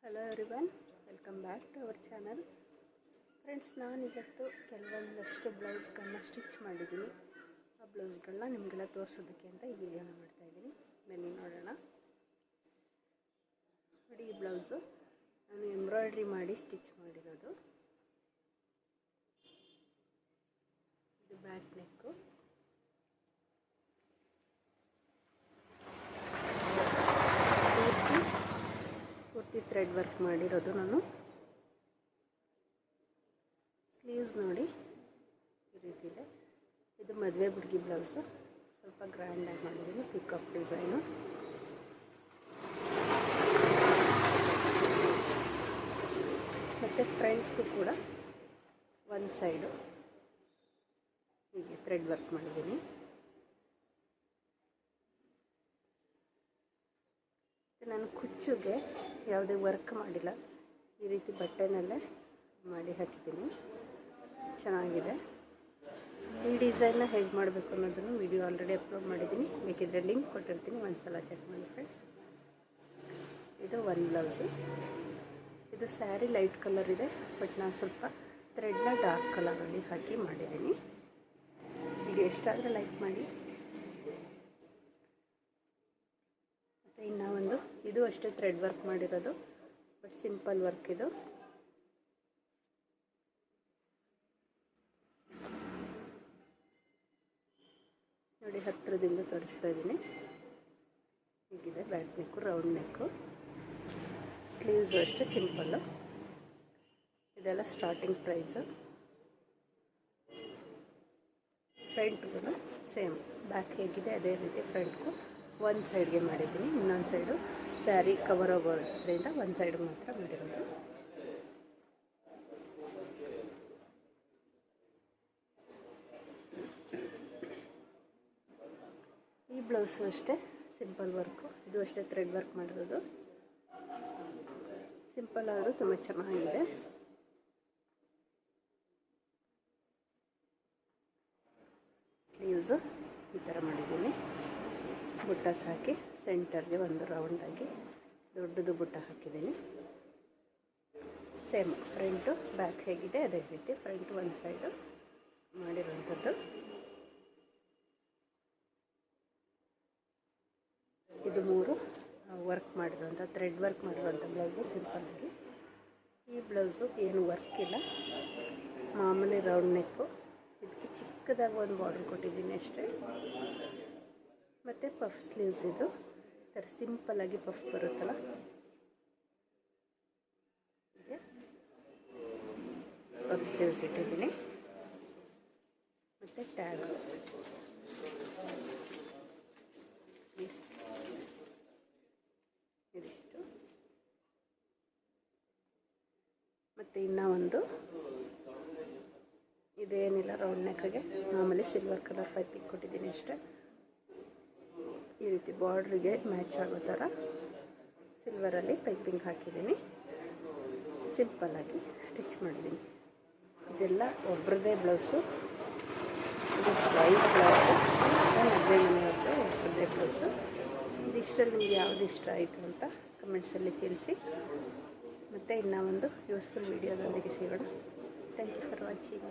Hello everyone, welcome back to our channel. Friends, ನಾನಿವತ್ತು ಕೆಲವೊಂದಷ್ಟು ಬ್ಲೌಸ್ಗಳನ್ನ stitch ಮಾಡಿದ್ದೀನಿ. ಆ ಬ್ಲೌಸ್ಗಳನ್ನ ನಿಮಗೆಲ್ಲ ತೋರಿಸೋದಕ್ಕೆ ಅಂತ ಈ ವಿಡಿಯೋನ ಮಾಡ್ತಾಯಿದ್ದೀನಿ. ಬನ್ನಿ ನೋಡೋಣ. ನೋಡಿ, ಈ ಬ್ಲೌಸು ನಾನು ಎಂಬ್ರಾಯ್ಡ್ರಿ ಮಾಡಿ ಸ್ಟಿಚ್ ಮಾಡಿರೋದು. ಇದು ಬ್ಯಾಕ್ ನೆಕ್ಕು. ಪೂರ್ತಿ ಥ್ರೆಡ್ ವರ್ಕ್ ಮಾಡಿರೋದು ನಾನು. ಸ್ಲೀವ್ಸ್ ನೋಡಿ ಈ ರೀತಿ ಇದೆ. ಇದು ಮದುವೆ ಹುಡುಗಿ ಬ್ಲೌಸು. ಸ್ವಲ್ಪ ಗ್ರ್ಯಾಂಡಾಗಿ ಮಾಡಿದ್ದೀನಿ, ಪಿಕಾಕ್ ಡಿಸೈನು. ಮತ್ತು ಫ್ರಂಟ್ಗೂ ಕೂಡ ಒಂದು ಸೈಡು ಹೀಗೆ ಥ್ರೆಡ್ ವರ್ಕ್ ಮಾಡಿದ್ದೀನಿ. ನಾನು ಕುಚ್ಚುಗೆ ಯಾವುದೇ ವರ್ಕ್ ಮಾಡಿಲ್ಲ, ಈ ರೀತಿ ಬಟ್ಟೆನಲ್ಲೇ ಮಾಡಿ ಹಾಕಿದ್ದೀನಿ. ಚೆನ್ನಾಗಿದೆ. ಈ ಡಿಸೈನ್ನ ಹೇಗೆ ಮಾಡಬೇಕು ಅನ್ನೋದನ್ನು ವಿಡಿಯೋ ಆಲ್ರೆಡಿ ಅಪ್ಲೋಡ್ ಮಾಡಿದ್ದೀನಿ. ಬೇಕಿದ್ರೆ ಲಿಂಕ್ ಕೊಟ್ಟಿರ್ತೀನಿ, ಒಂದು ಸಲ ಚೆಕ್ ಮಾಡಿ ಫ್ರೆಂಡ್ಸ್. ಇದು ಒಂದು ಬ್ಲೌಸು. ಇದು ಸ್ಯಾರಿ ಲೈಟ್ ಕಲರ್ ಇದೆ, ಬಟ್ ನಾನು ಸ್ವಲ್ಪ ಥ್ರೆಡ್ನ ಡಾರ್ಕ್ ಕಲರಲ್ಲಿ ಹಾಕಿ ಮಾಡಿದ್ದೀನಿ. ವಿಡಿಯೋ ಇಷ್ಟ ಆದರೆ ಲೈಕ್ ಮಾಡಿ. ಮತ್ತು ಇನ್ನೂ ಒಂದು, ಇದು ಅಷ್ಟೇ ಥ್ರೆಡ್ ವರ್ಕ್ ಮಾಡಿರೋದು, ಬಟ್ ಸಿಂಪಲ್ ವರ್ಕ್ ಇದು. ನೋಡಿ, ಹತ್ತಿರದಿಂದ ತೋರಿಸ್ತಾ ಇದ್ದೀನಿ. ಹೀಗಿದೆ ಬ್ಯಾಕ್ ನೆಕ್ಕು, ರೌಂಡ್ ನೆಕ್ಕು. ಸ್ಲೀವ್ಸು ಅಷ್ಟೇ ಸಿಂಪಲ್ಲು. ಇದೆಲ್ಲ ಸ್ಟಾರ್ಟಿಂಗ್ ಪ್ರೈಸು. ಫ್ರಂಟ್ಗೂ ಸೇಮ್, ಬ್ಯಾಕ್ ಹೇಗಿದೆ ಅದೇ ರೀತಿ ಫ್ರಂಟ್ಗೂ ಒಂದು ಸೈಡ್ಗೆ ಮಾಡಿದ್ದೀನಿ. ಇನ್ನೊಂದು ಸೈಡು ಸ್ಯಾರಿ ಕವರ್ ಆಗೋದ್ರಿಂದ ಒಂದು ಸೈಡ್ ಮಾತ್ರ ಮಾಡಿರೋದು. ಈ ಬ್ಲೌಸು ಅಷ್ಟೇ ಸಿಂಪಲ್ ವರ್ಕು. ಇದು ಅಷ್ಟೇ ಥ್ರೆಡ್ ವರ್ಕ್ ಮಾಡಿರೋದು. ಸಿಂಪಲ್ ಆದರೂ ತುಂಬ ಚೆನ್ನಾಗಿದೆ. ಸ್ಲೀವ್ಸು ಈ ಥರ ಮಾಡಿದ್ದೀನಿ. ಬುಟ್ಟಾಸ್ ಹಾಕಿ ಸೆಂಟರ್ಗೆ ಒಂದು ರೌಂಡಾಗಿ ದೊಡ್ಡದು ಬುಟ್ಟ ಹಾಕಿದ್ದೀನಿ. ಸೇಮ್ ಫ್ರಂಟು ಬ್ಯಾಕ್ ಹೇಗಿದೆ ಅದೇ ರೀತಿ ಫ್ರಂಟ್ ಒಂದು ಸೈಡು ಮಾಡಿರೋಂಥದ್ದು. ಇದು ಮೂರು ವರ್ಕ್ ಮಾಡಿರೋಂಥ ಥ್ರೆಡ್ ವರ್ಕ್ ಮಾಡಿರೋಂಥ ಬ್ಲೌಸು ಸಿಂಪಲ್ಲಾಗಿ. ಈ ಬ್ಲೌಸು ಏನು ವರ್ಕ್ ಇಲ್ಲ, ಮಾಮೂಲಿ ರೌಂಡ್ ನೆಕ್ಕು. ಇದಕ್ಕೆ ಚಿಕ್ಕದಾಗಿ ಒಂದು ಬಾರ್ಡರ್ ಕೊಟ್ಟಿದ್ದೀನಿ ಅಷ್ಟೇ. ಮತ್ತು ಪಫ್ ಸ್ಲೀವ್ಸ್, ಇದು ಥರ ಸಿಂಪಲ್ಲಾಗಿ ಪಫ್ ಬರುತ್ತಲ್ಲ, ಹೀಗೆ ಪಫ್ ಸ್ಲೀವ್ಸ್ ಇಟ್ಟಿದ್ದೀನಿ. ಮತ್ತು ಟ್ಯಾಗ್ ಇದಿಷ್ಟು. ಮತ್ತು ಇನ್ನೂ ಒಂದು, ಇದೇನಿಲ್ಲ, ರೌಂಡ್ ನೆಕ್ಗೆ ಮಾಮೂಲಿ ಸಿಲ್ವರ್ ಕಲರ್ ಪೈಪಿಂಗ್ ಕೊಟ್ಟಿದ್ದೀನಿ ಅಷ್ಟೇ. ಈ ರೀತಿ ಬಾರ್ಡ್ರಿಗೆ ಮ್ಯಾಚ್ ಆಗೋ ಥರ ಸಿಲ್ವರಲ್ಲಿ ಪೈಪಿಂಗ್ ಹಾಕಿದ್ದೀನಿ. ಸಿಂಪಲ್ಲಾಗಿ ಸ್ಟಿಚ್ ಮಾಡಿದ್ದೀನಿ. ಇದೆಲ್ಲ ಒಬ್ಬರದೇ ಬ್ಲೌಸು. ಇದು ವೈಟ್ ಬ್ಲೌಸು, ಮದುವೆ ಮನೆಯವ್ರದ್ದು ಒಬ್ಬರದೇ ಬ್ಲೌಸು. ಇದಿಷ್ಟರಲ್ಲಿ ನಿಮಗೆ ಯಾವುದು ಇಷ್ಟ ಆಯಿತು ಅಂತ ಕಮೆಂಟ್ಸಲ್ಲಿ ತಿಳಿಸಿ. ಮತ್ತು ಇನ್ನೂ ಒಂದು ಯೂಸ್ಫುಲ್ ವಿಡಿಯೋದೊಂದಿಗೆ ಸಿಗೋಣ. Thank you for watching.